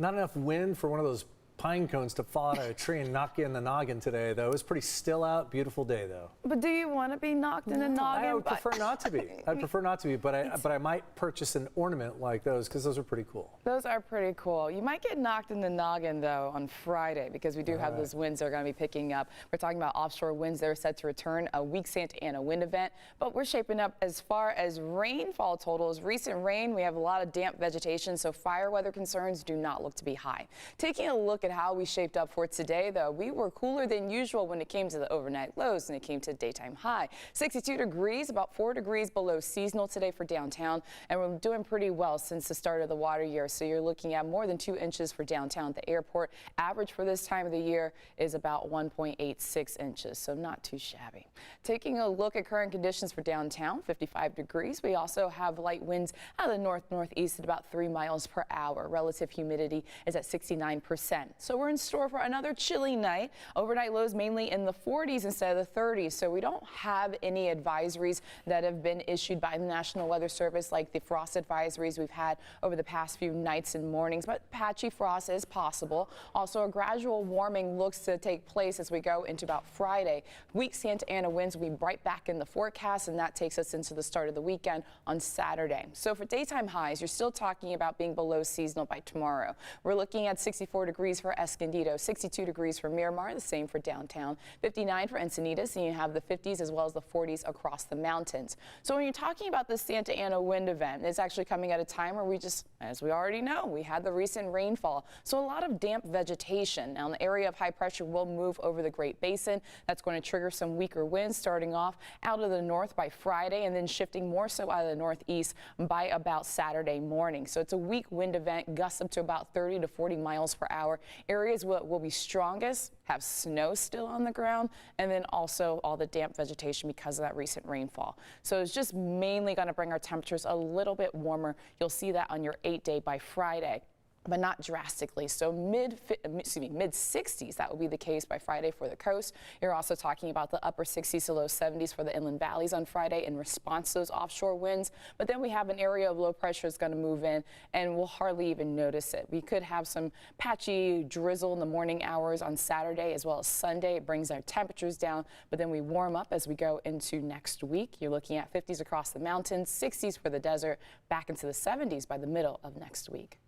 Not enough wind for one of those pine cones to fall out of a tree and knock you in the noggin today, though. It was pretty still out, beautiful day, though. But do you want to be knocked in the noggin? I would prefer not to be. I'd prefer not to be, but I might purchase an ornament like those because those are pretty cool. Those are pretty cool. You might get knocked in the noggin, though, on Friday because we do have those winds that are going to be picking up. We're talking about offshore winds that are set to return, a weak Santa Ana wind event, but we're shaping up as far as rainfall totals. Recent rain, we have a lot of damp vegetation, so fire weather concerns do not look to be high. Taking a look at how we shaped up for today, though, we were cooler than usual when it came to the overnight lows and it came to daytime high. 62 degrees, about 4 degrees below seasonal today for downtown, and we're doing pretty well since the start of the water year. So you're looking at more than 2 inches for downtown at the airport. Average for this time of the year is about 1.86 inches, so not too shabby. Taking a look at current conditions for downtown, 55 degrees. We also have light winds out of the northeast at about 3 miles per hour. Relative humidity is at 69%. So we're in store for another chilly night. Overnight lows mainly in the 40s instead of the 30s, so we don't have any advisories that have been issued by the National Weather Service like the frost advisories we've had over the past few nights and mornings, but patchy frost is possible. Also, a gradual warming looks to take place as we go into about Friday. Weak Santa Ana winds will be right back in the forecast, and that takes us into the start of the weekend on Saturday. So for daytime highs, you're still talking about being below seasonal by tomorrow. We're looking at 64 degrees for Escondido, 62 degrees for Miramar, the same for downtown, 59 for Encinitas, and you have the 50s as well as the 40s across the mountains. So when you're talking about the Santa Ana wind event, it's actually coming at a time where we just, as we already know, we had the recent rainfall. So a lot of damp vegetation. Now, the area of high pressure will move over the Great Basin. That's going to trigger some weaker winds starting off out of the north by Friday and then shifting more so out of the northeast by about Saturday morning. So it's a weak wind event, gusts up to about 30 to 40 miles per hour. Areas will be strongest, have snow still on the ground, and then also all the damp vegetation because of that recent rainfall. So it's just mainly going to bring our temperatures a little bit warmer. You'll see that on your 8-day by Friday, but not drastically. So mid 60s, that will be the case by Friday for the coast. You're also talking about the upper 60s to low 70s for the inland valleys on Friday in response to those offshore winds. But then we have an area of low pressure that's going to move in, and we'll hardly even notice it. We could have some patchy drizzle in the morning hours on Saturday as well as Sunday. It brings our temperatures down, but then we warm up as we go into next week. You're looking at 50s across the mountains, 60s for the desert, back into the 70s by the middle of next week.